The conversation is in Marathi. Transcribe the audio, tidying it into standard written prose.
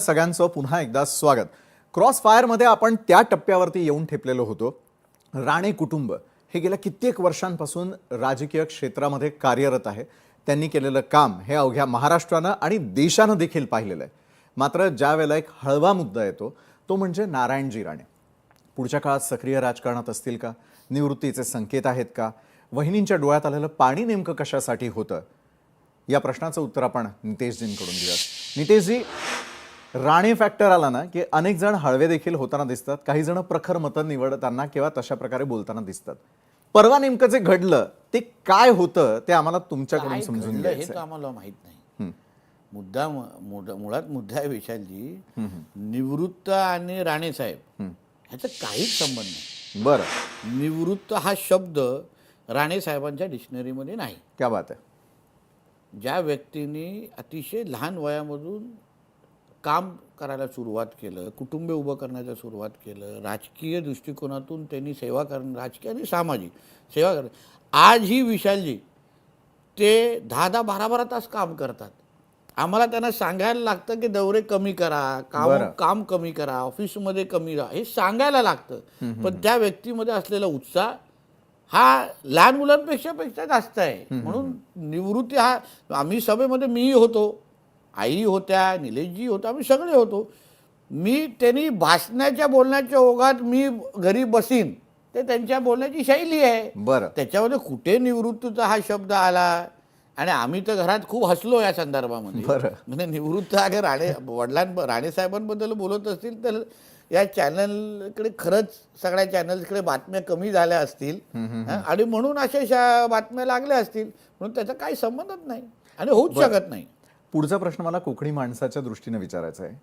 सगळ्यांचं पुन्हा एकदा स्वागत. क्रॉस फायरमध्ये आपण त्या टप्प्यावरती येऊन ठेपलेलो होतो. राणे कुटुंब हे गेल्या कित्येक वर्षांपासून राजकीय क्षेत्रामध्ये कार्यरत आहे. त्यांनी केलेलं काम हे अवघ्या महाराष्ट्रानं आणि देशानं देखील पाहिलेलं आहे. मात्र ज्या वेळेला एक हळवा मुद्दा येतो तो म्हणजे नारायणजी राणे. पुढच्या काळात सक्रिय राजकारणात असतील का? निवृत्तीचे संकेत आहेत का? वहिनींच्या डोळ्यात आलेलं पाणी नेमकं कशासाठी होतं? या प्रश्नाचं उत्तर आपण नितेशजींकडून घेऊयात. नितेशजी, राणे फॅक्टर आला ना की अनेक जण हळवे देखील होताना दिसतात, काही जण प्रखर मतं निवडताना किंवा तशा प्रकारे बोलताना दिसतात. परवा नेमकं जे घडलं ते काय होतं ते आम्हाला तुमच्याकडून समजून घ्यायचं हे आम्हाला माहित नाही. मुळात मुद्दा आहे विशालजी, निवृत्त आणि राणे साहेब ह्याचा काहीच संबंध नाही. बरं, निवृत्त हा शब्द राणे साहेबांच्या डिक्शनरीमध्ये नाही. क्या बात आहे. ज्या व्यक्तींनी अतिशय लहान वयामधून काम करायला सुरुवात केलं, कुटुंब उभं करण्याचा सुरुवात केलं, राजकीय दृष्टिकोनातून त्यांनी सेवा करणं, राजकीय आणि सामाजिक सेवा करणं, आजही विशालजी ते 10-10, 12-12 तास काम करतात. आम्हाला त्यांना सांगायला लागतं की दौरे कमी करा, काम कमी करा, ऑफिसमध्ये कमी राहा, हे सांगायला लागतं. पण त्या व्यक्तीमध्ये असलेला उत्साह हा लहान मुलांपेक्षा जास्त आहे. म्हणून निवृत्ती हा, आम्ही सभेमध्ये मीही होतो, आई होत्या, निलेशजी होता, आम्ही सगळे होतो. त्यांनी भाषणाच्या बोलण्याच्या ओघात मी घरी बसीन, ते त्यांच्या बोलण्याची शैली आहे. बरं, त्याच्यामध्ये कुठे निवृत्तीचा हा शब्द आला? आणि आम्ही तर घरात खूप हसलो या संदर्भामध्ये. म्हणजे निवृत्त अगर राणे साहेबांबद्दल बोलत असतील तर या चॅनलकडे, खरंच सगळ्या चॅनल्सकडे बातम्या कमी झाल्या असतील आणि म्हणून अशा बातम्या लागल्या असतील. म्हणून त्याचा काही संबंधच नाही आणि होऊच शकत नाही. पुढचा प्रश्न मला कोकणी माणसाच्या दृष्टीने विचारायचा आहे.